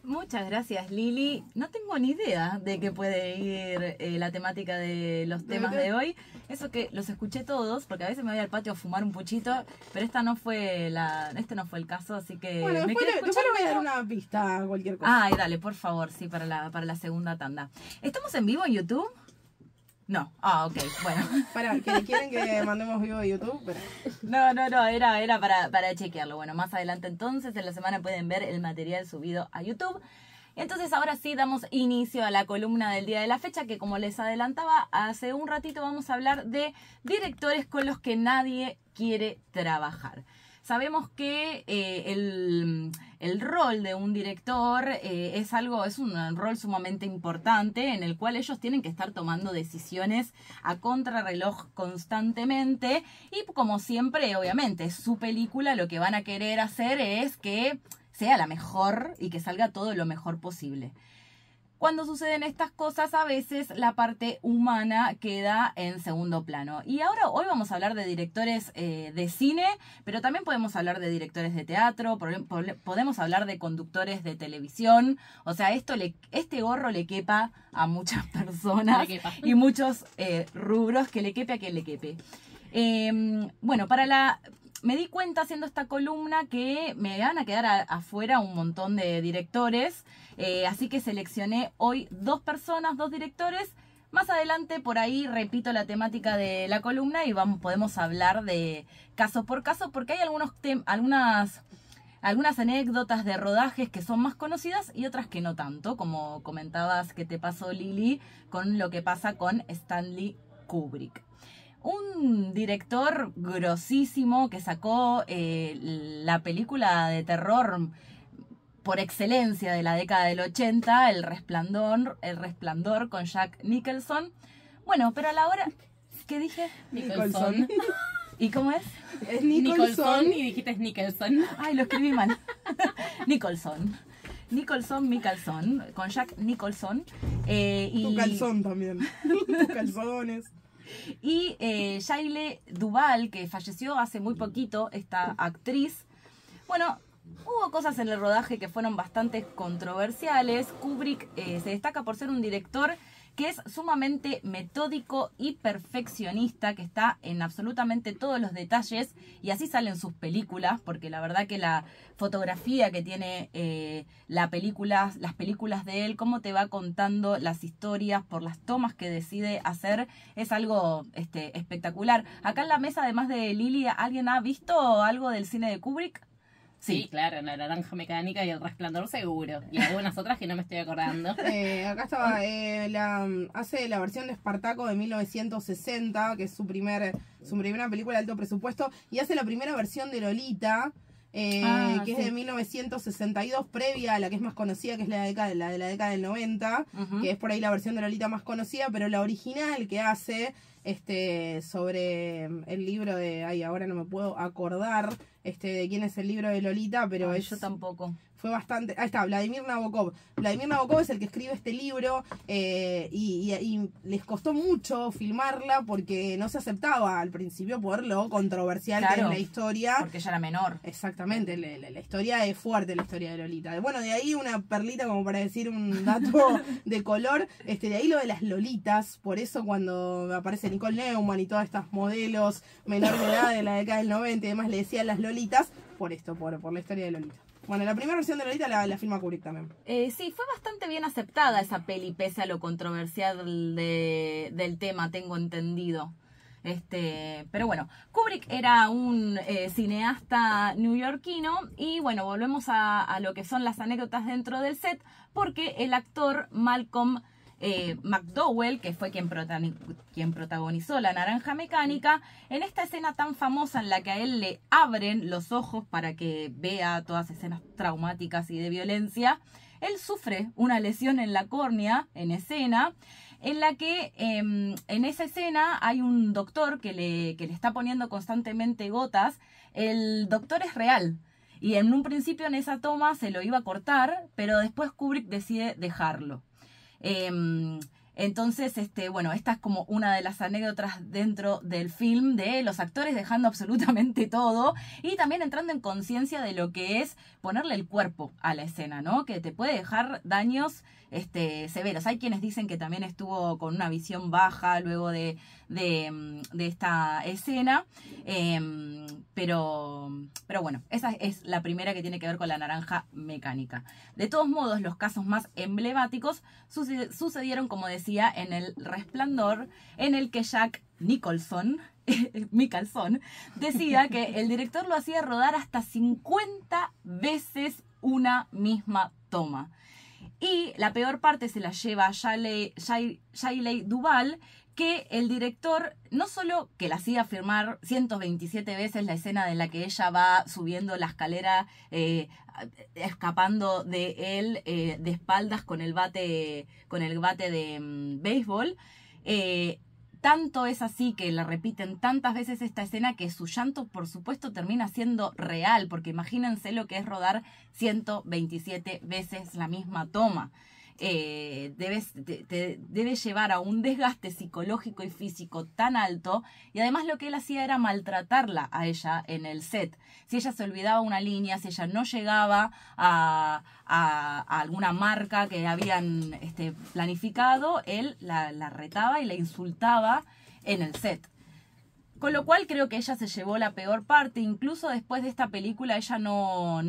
Muchas gracias, Lili. No tengo ni idea de qué puede ir la temática de los temas de hoy. Eso que los escuché todos, porque a veces me voy al patio a fumar un puchito, pero este no fue el caso, así que bueno, después le voy a dar una pista, cualquier cosa. Ay, dale, por favor, sí, para la segunda tanda. ¿Estamos en vivo en YouTube? No. Ah, ok, bueno. Para, que quieren que mandemos vivo a YouTube, pero... No, era para chequearlo. Bueno, más adelante entonces, en la semana pueden ver el material subido a YouTube. Y entonces ahora sí damos inicio a la columna del día de la fecha, que como les adelantaba hace un ratito vamos a hablar de directores con los que nadie quiere trabajar. Sabemos que el rol de un director es un rol sumamente importante en el cual ellos tienen que estar tomando decisiones a contrarreloj constantemente y como siempre, obviamente, su película lo que van a querer hacer es que sea la mejor y que salga todo lo mejor posible. Cuando suceden estas cosas, a veces la parte humana queda en segundo plano. Y hoy vamos a hablar de directores de cine, pero también podemos hablar de directores de teatro, podemos hablar de conductores de televisión. O sea, este gorro le quepa a muchas personas y muchos rubros, que le quepe a quien le quepe. Bueno, me di cuenta haciendo esta columna que me van a quedar afuera un montón de directores, así que seleccioné hoy dos directores. Más adelante por ahí repito la temática de la columna y podemos hablar de caso por caso, porque hay algunas anécdotas de rodajes que son más conocidas y otras que no tanto, como comentabas que te pasó, Lili, con lo que pasa con Stanley Kubrick. Un director grosísimo que sacó la película de terror por excelencia de la década del 80, El Resplandor con Jack Nicholson. Bueno, pero a la hora... ¿Qué dije? Nicholson. ¿Y cómo es? Es Nicholson y dijiste Nicholson. Ay, lo escribí mal. Nicholson, con Jack Nicholson. Tu calzón también. Tus calzones. Y Shelley Duvall, que falleció hace muy poquito, esta actriz. Bueno, hubo cosas en el rodaje que fueron bastante controversiales. Kubrick se destaca por ser un director que es sumamente metódico y perfeccionista, que está en absolutamente todos los detalles, y así salen sus películas, porque la verdad que la fotografía que tiene las películas de él, cómo te va contando las historias por las tomas que decide hacer, es algo espectacular. Acá en la mesa, además de Lili, ¿alguien ha visto algo del cine de Kubrick? Sí, claro, La Naranja Mecánica y El Resplandor seguro. Y algunas otras que no me estoy acordando. Acá estaba, hace la versión de Espartaco de 1960, que es su primera película de alto presupuesto, y hace la primera versión de Lolita, que es de 1962, previa a la que es más conocida, que es la de la década del 90, que es por ahí la versión de Lolita más conocida, pero la original que hace sobre el libro de... Ay, ahora no me puedo acordar de quién es el libro de Lolita, pero yo tampoco. Fue bastante... Ahí está, Vladimir Nabokov. Vladimir Nabokov es el que escribe este libro y les costó mucho filmarla porque no se aceptaba al principio por lo controversial que es la historia. Porque ella era menor. Exactamente, la historia es fuerte, la historia de Lolita. Bueno, de ahí una perlita como para decir un dato de color. De ahí lo de las Lolitas, por eso cuando aparece Nicole Neumann y todas estas modelos menor de edad de la década del 90 y demás le decían las Lolitas, por esto, por la historia de Lolita. Bueno, la primera versión de Lolita la filma Kubrick también. Sí, fue bastante bien aceptada esa peli, pese a lo controversial del tema, tengo entendido. Pero bueno, Kubrick era un cineasta neoyorquino y bueno, volvemos a lo que son las anécdotas dentro del set, porque el actor Malcolm McDowell, que fue quien protagonizó La Naranja Mecánica, en esta escena tan famosa en la que a él le abren los ojos para que vea todas escenas traumáticas y de violencia, él sufre una lesión en la córnea en escena, en la que en esa escena hay un doctor que le está poniendo constantemente gotas. El doctor es real y en un principio en esa toma se lo iba a cortar, pero después Kubrick decide dejarlo. Entonces, bueno, esta es como una de las anécdotas dentro del film de los actores dejando absolutamente todo y también entrando en conciencia de lo que es ponerle el cuerpo a la escena, ¿no? Que te puede dejar daños severos. Hay quienes dicen que también estuvo con una visión baja luego de esta escena, pero bueno, esa es la primera que tiene que ver con la naranja mecánica. De todos modos, los casos más emblemáticos sucedieron, como decía, en El Resplandor, en el que Jack Nicholson decía que el director lo hacía rodar hasta 50 veces una misma toma. Y la peor parte se la lleva Shelley Duvall, que el director no solo que la hacía filmar 127 veces la escena en la que ella va subiendo la escalera, escapando de él de espaldas con el bate de béisbol, tanto es así que la repiten tantas veces esta escena que su llanto, por supuesto, termina siendo real, porque imagínense lo que es rodar 127 veces la misma toma. Debe llevar a un desgaste psicológico y físico tan alto, y además lo que él hacía era maltratarla a ella en el set. Si ella se olvidaba una línea, si ella no llegaba a alguna marca que habían planificado, él la retaba y la insultaba en el set. Con lo cual creo que ella se llevó la peor parte. Incluso después de esta película ella no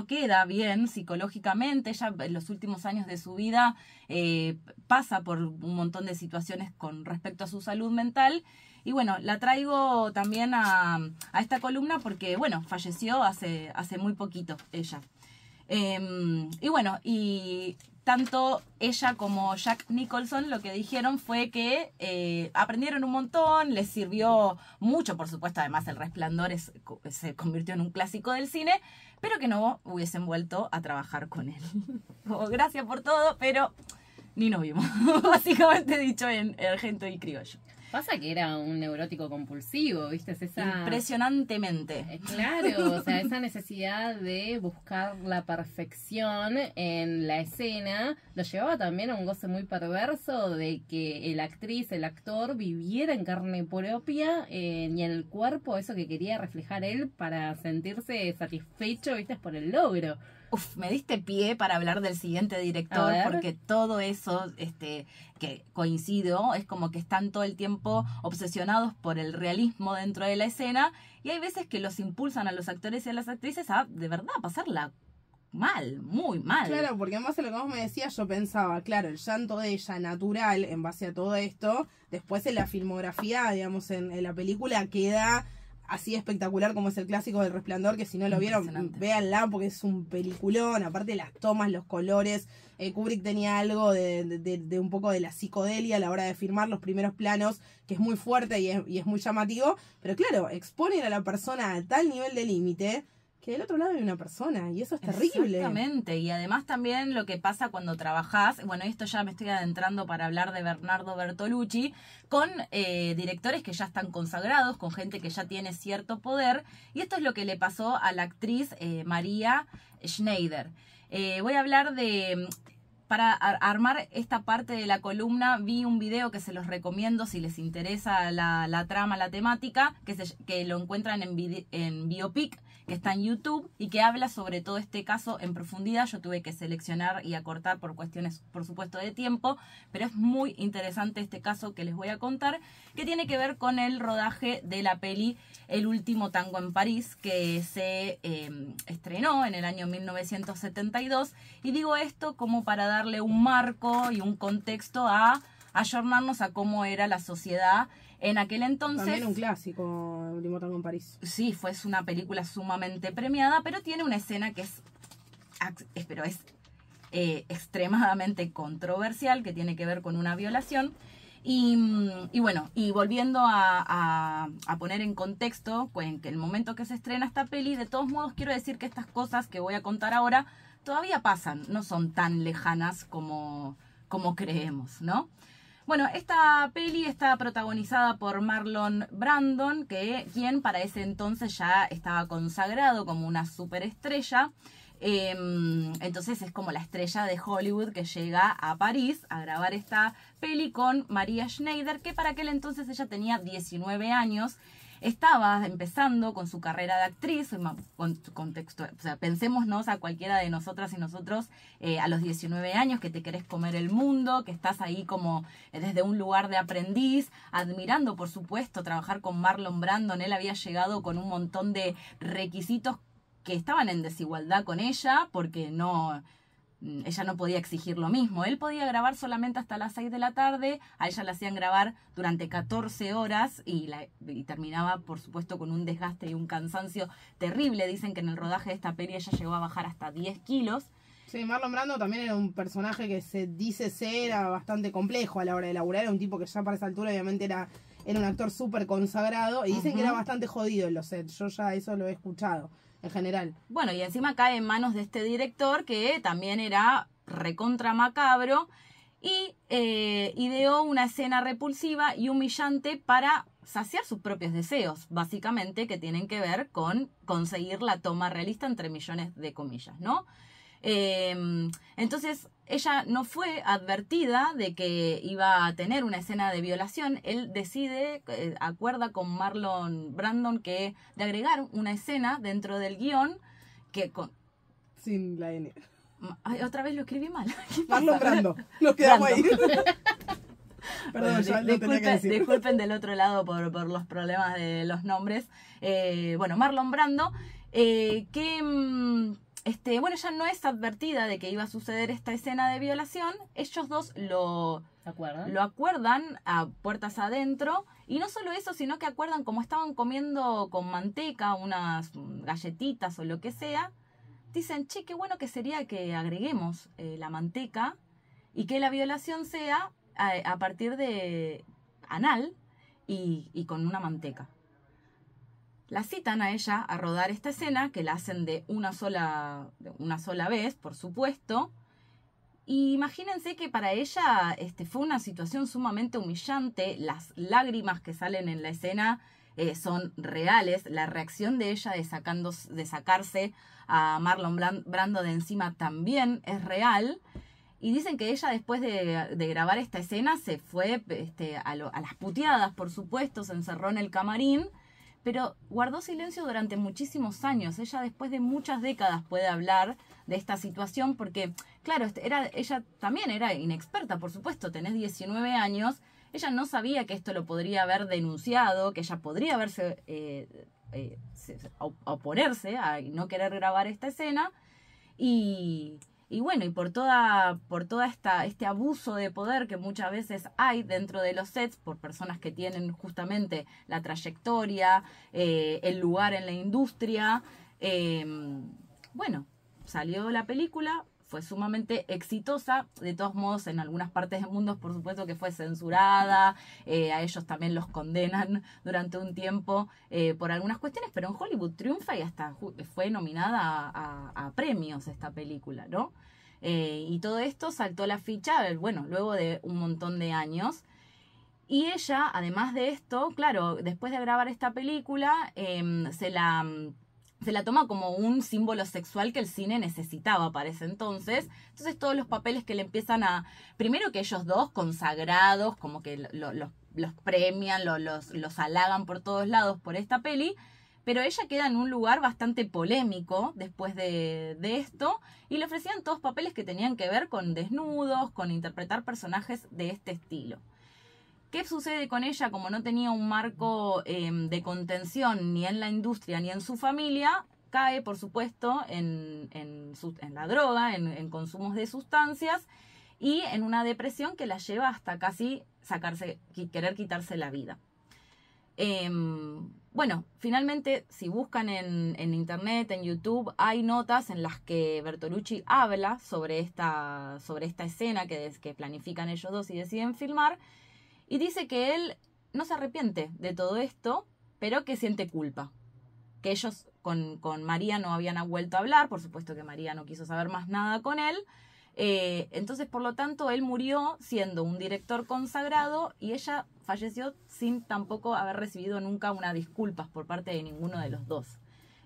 queda bien psicológicamente. Ella en los últimos años de su vida pasa por un montón de situaciones con respecto a su salud mental. Y bueno, la traigo también a esta columna porque, bueno, falleció hace muy poquito ella. Y bueno, y tanto ella como Jack Nicholson lo que dijeron fue que aprendieron un montón, les sirvió mucho, por supuesto. Además, El Resplandor se convirtió en un clásico del cine, pero que no hubiesen vuelto a trabajar con él. Gracias por todo, pero ni nos vimos. Básicamente dicho en argento y criollo. Pasa que era un neurótico compulsivo, ¿viste? Impresionantemente. Claro, o sea, esa necesidad de buscar la perfección en la escena lo llevaba también a un goce muy perverso de que la actriz, el actor viviera en carne propia y en el cuerpo eso que quería reflejar él para sentirse satisfecho, ¿viste? Por el logro. Uf, me diste pie para hablar del siguiente director, porque todo eso que coincido, es como que están todo el tiempo obsesionados por el realismo dentro de la escena, y hay veces que los impulsan a los actores y a las actrices a, de verdad, pasarla mal, muy mal. Claro, porque además de lo que vos me decías, yo pensaba, claro, el llanto de ella natural en base a todo esto, después en la filmografía, digamos, en la película queda así espectacular como es el clásico del Resplandor, que si no lo vieron, véanla porque es un peliculón. Aparte las tomas, los colores, Kubrick tenía algo de un poco de la psicodelia a la hora de filmar los primeros planos, que es muy fuerte y es muy llamativo, pero claro, exponen a la persona a tal nivel de límite que del otro lado hay una persona, y eso es terrible. Exactamente, y además también lo que pasa cuando trabajás, bueno, esto ya me estoy adentrando para hablar de Bernardo Bertolucci, con directores que ya están consagrados, con gente que ya tiene cierto poder, y esto es lo que le pasó a la actriz María Schneider. Voy a hablar de... Para armar esta parte de la columna vi un video que se los recomiendo si les interesa la trama, la temática, que lo encuentran en Biopic, que está en YouTube y que habla sobre todo este caso en profundidad. Yo tuve que seleccionar y acortar por cuestiones, por supuesto, de tiempo, pero es muy interesante este caso que les voy a contar, que tiene que ver con el rodaje de la peli El último tango en París, que se estrenó en el año 1972, y digo esto como para darle un marco y un contexto a ayornarnos a cómo era la sociedad en aquel entonces. También un clásico, El último tango en París. Sí, es una película sumamente premiada, pero tiene una escena que es extremadamente controversial, que tiene que ver con una violación. Y bueno, y volviendo a poner en contexto, en el momento que se estrena esta peli, de todos modos quiero decir que estas cosas que voy a contar ahora todavía pasan, no son tan lejanas como creemos, ¿no? Bueno, esta peli está protagonizada por Marlon Brando, quien para ese entonces ya estaba consagrado como una superestrella. Entonces es como la estrella de Hollywood que llega a París a grabar esta peli con Maria Schneider, que para aquel entonces ella tenía 19 años. Estaba empezando con su carrera de actriz, contexto, o sea, pensémonos a cualquiera de nosotras y nosotros a los 19 años que te querés comer el mundo, que estás ahí como desde un lugar de aprendiz, admirando por supuesto trabajar con Marlon Brando. Él había llegado con un montón de requisitos que estaban en desigualdad con ella porque ella no podía exigir lo mismo. Él podía grabar solamente hasta las 6 de la tarde, a ella la hacían grabar durante 14 horas y terminaba, por supuesto, con un desgaste y un cansancio terrible. Dicen que en el rodaje de esta peli ella llegó a bajar hasta 10 kilos. Sí, Marlon Brando también era un personaje que se dice ser bastante complejo a la hora de laburar. Era un tipo que ya para esa altura obviamente era un actor súper consagrado y dicen que era bastante jodido en los sets. Yo ya eso lo he escuchado. En general. Bueno, y encima cae en manos de este director que también era recontra macabro y ideó una escena repulsiva y humillante para saciar sus propios deseos, básicamente, que tienen que ver con conseguir la toma realista entre millones de comillas, ¿no? Entonces ella no fue advertida de que iba a tener una escena de violación. Él decide, acuerda con Marlon Brandon de agregar una escena dentro del guión que sin la N. Ay, otra vez lo escribí mal. Marlon Brando. Nos quedamos ahí. Perdón, ya lo tenía que decir. Disculpen del otro lado por los problemas de los nombres. Bueno, Marlon Brando, bueno, ella no es advertida de que iba a suceder esta escena de violación. Ellos dos lo acuerdan a puertas adentro. Y no solo eso, sino que acuerdan, como estaban comiendo con manteca unas galletitas o lo que sea, dicen, che, qué bueno que sería que agreguemos la manteca y que la violación sea a partir de anal y con una manteca. La citan a ella a rodar esta escena, que la hacen de una sola vez, por supuesto. Y imagínense que para ella fue una situación sumamente humillante. Las lágrimas que salen en la escena son reales. La reacción de ella de sacarse a Marlon Brando de encima también es real. Y dicen que ella, después de grabar esta escena, se fue a las puteadas, por supuesto, se encerró en el camarín, pero guardó silencio durante muchísimos años. Ella, después de muchas décadas, puede hablar de esta situación porque, claro, ella también era inexperta, por supuesto. Tenés 19 años, ella no sabía que esto lo podría haber denunciado, que ella podría haberse oponerse a no querer grabar esta escena. Y bueno, y por toda este abuso de poder que muchas veces hay dentro de los sets por personas que tienen justamente la trayectoria, el lugar en la industria, bueno, salió la película, fue sumamente exitosa. De todos modos, en algunas partes del mundo, por supuesto que fue censurada, a ellos también los condenan durante un tiempo por algunas cuestiones, pero en Hollywood triunfa y hasta fue nominada a premios esta película, ¿no? Y todo esto saltó a la ficha, bueno, luego de un montón de años. Y ella, además de esto, claro, después de grabar esta película, se la toma como un símbolo sexual que el cine necesitaba para ese entonces. Entonces todos los papeles que le empiezan primero que ellos dos, consagrados, como que los premian, los halagan por todos lados por esta peli, pero ella queda en un lugar bastante polémico después de esto, y le ofrecían todos papeles que tenían que ver con desnudos, con interpretar personajes de este estilo. ¿Qué sucede con ella? Como no tenía un marco de contención ni en la industria ni en su familia, cae, por supuesto, en la droga, en consumos de sustancias y en una depresión que la lleva hasta casi querer quitarse la vida. Bueno, finalmente, si buscan en internet, en YouTube, hay notas en las que Bertolucci habla sobre esta escena que planifican ellos dos y deciden filmar. Y dice que él no se arrepiente de todo esto, pero que siente culpa. Que ellos con María no habían vuelto a hablar, por supuesto que María no quiso saber más nada con él. Entonces, por lo tanto, él murió siendo un director consagrado y ella falleció sin tampoco haber recibido nunca una disculpas por parte de ninguno de los dos.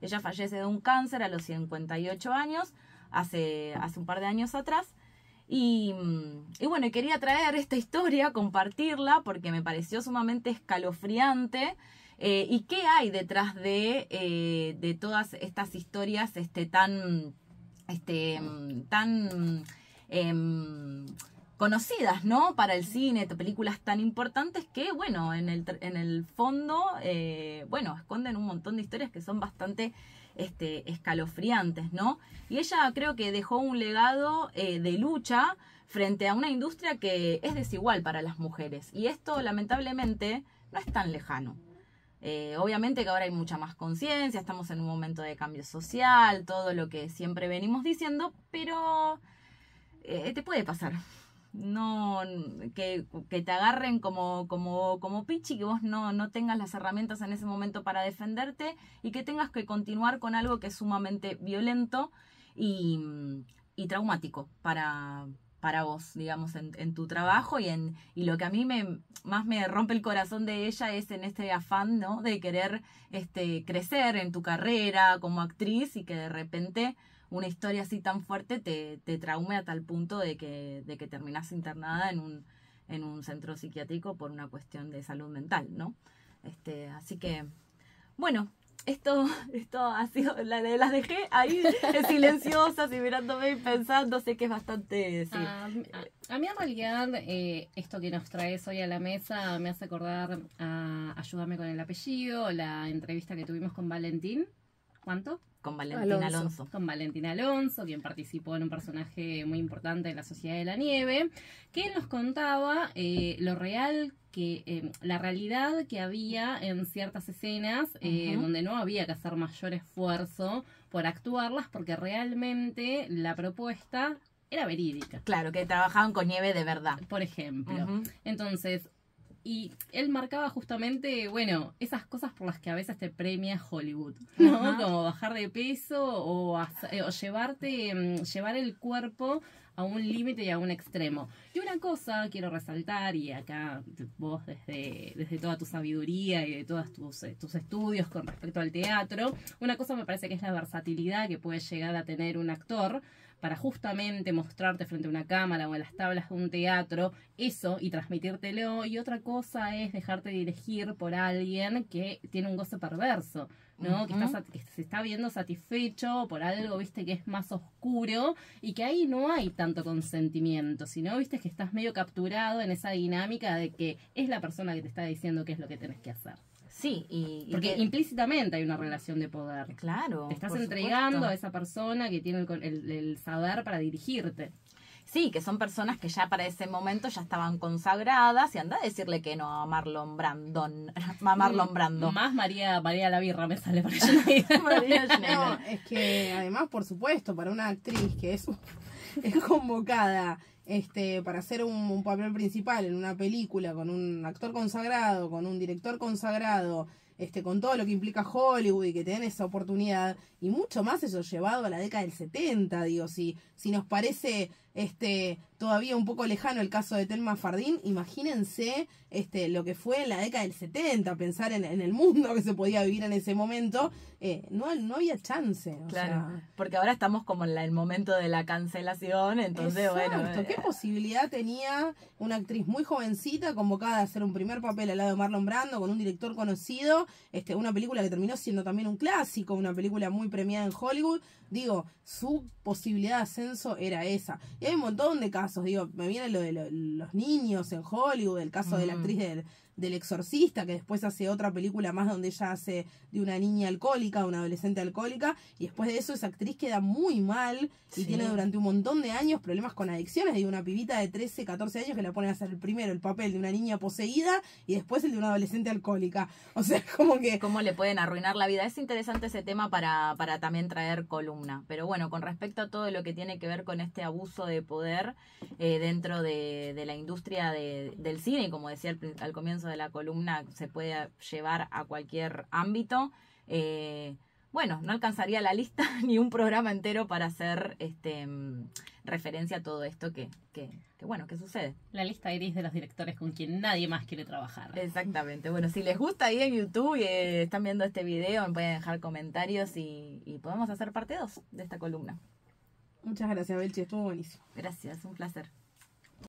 Ella fallece de un cáncer a los 58 años, hace un par de años atrás. Y bueno, quería traer esta historia, compartirla, porque me pareció sumamente escalofriante. ¿Y qué hay detrás de todas estas historias tan conocidas, ¿no? Para el cine, películas tan importantes que, bueno, en el fondo, bueno, esconden un montón de historias que son bastante escalofriantes, ¿no? Y ella creo que dejó un legado de lucha frente a una industria que es desigual para las mujeres. Y esto, lamentablemente, no es tan lejano. Obviamente que ahora hay mucha más conciencia, estamos en un momento de cambio social, todo lo que siempre venimos diciendo, pero te puede pasar. No, que te agarren como pichi, que vos no tengas las herramientas en ese momento para defenderte y que tengas que continuar con algo que es sumamente violento y traumático para vos, digamos, en tu trabajo y lo que a mí más me rompe el corazón de ella es en este afán, ¿no? De querer crecer en tu carrera como actriz y que de repente una historia así tan fuerte te traume a tal punto de que terminás internada en un centro psiquiátrico por una cuestión de salud mental, ¿no? Así que, bueno, esto ha sido, las dejé ahí silenciosas y mirándome y pensando, sé que es bastante... Sí. A mí en realidad esto que nos traes hoy a la mesa me hace acordar a Ayúdame con el apellido, la entrevista que tuvimos con Valentín. ¿Cuánto? Con Valentín Alonso. Con Valentín Alonso, quien participó en un personaje muy importante de la Sociedad de la Nieve, que él nos contaba lo real que la realidad que había en ciertas escenas donde no había que hacer mayor esfuerzo por actuarlas porque realmente la propuesta era verídica. Claro, que trabajaban con nieve de verdad. Por ejemplo. Entonces, y él marcaba justamente, bueno, esas cosas por las que a veces te premia Hollywood, ¿no? Como bajar de peso o llevar el cuerpo a un límite y a un extremo. Y una cosa quiero resaltar, y acá vos desde toda tu sabiduría y de todos tus estudios con respecto al teatro, una cosa me parece que es la versatilidad que puede llegar a tener un actor para justamente mostrarte frente a una cámara o en las tablas de un teatro eso y transmitírtelo, y otra cosa es dejarte dirigir por alguien que tiene un goce perverso, ¿no? Que se está viendo satisfecho por algo, viste, que es más oscuro y que ahí no hay tanto consentimiento, sino, viste, que estás medio capturado en esa dinámica de que es la persona que te está diciendo qué es lo que tenés que hacer. Sí, porque implícitamente hay una relación de poder. Claro. Te estás entregando a esa persona que tiene el saber para dirigirte. Sí, que son personas que ya para ese momento ya estaban consagradas y anda a decirle que no a Marlon Brando. Más María la Birra me sale por María No, es que además, por supuesto, para una actriz que es convocada para hacer un papel principal en una película con un actor consagrado, con un director consagrado, con todo lo que implica Hollywood y que te den esa oportunidad, y mucho más eso llevado a la década del 70, digo, si nos parece todavía un poco lejano el caso de Thelma Fardín, imagínense lo que fue en la década del 70, pensar en el mundo que se podía vivir en ese momento, no había chance. Claro, porque ahora estamos como en el momento de la cancelación, entonces exacto, bueno. ¿Qué posibilidad tenía una actriz muy jovencita convocada a hacer un primer papel al lado de Marlon Brando con un director conocido, una película que terminó siendo también un clásico, una película muy premiada en Hollywood? Digo, su posibilidad de ascenso era esa. Y hay un montón de casos, digo, me viene lo de los niños en Hollywood, el caso de la actriz del Exorcista, que después hace otra película más donde ella hace de una niña alcohólica, una adolescente alcohólica, y después de eso esa actriz queda muy mal y tiene durante un montón de años problemas con adicciones. Digo, una pibita de 13, 14 años que la ponen a hacer el papel de una niña poseída y después el de una adolescente alcohólica. O sea, como que... ¿Cómo le pueden arruinar la vida? Es interesante ese tema para también traer columna. Pero bueno, con respecto a todo lo que tiene que ver con este abuso de poder dentro de la industria del cine, y como decía al comienzo de la columna, se puede llevar a cualquier ámbito. bueno, no alcanzaría la lista ni un programa entero para hacer referencia a todo esto que bueno, que sucede. La lista iris de los directores con quien nadie más quiere trabajar. Exactamente. Bueno, si les gusta ahí en YouTube y están viendo este video, me pueden dejar comentarios y podemos hacer parte 2 de esta columna. Muchas gracias, Belchi, estuvo buenísimo. Gracias, un placer.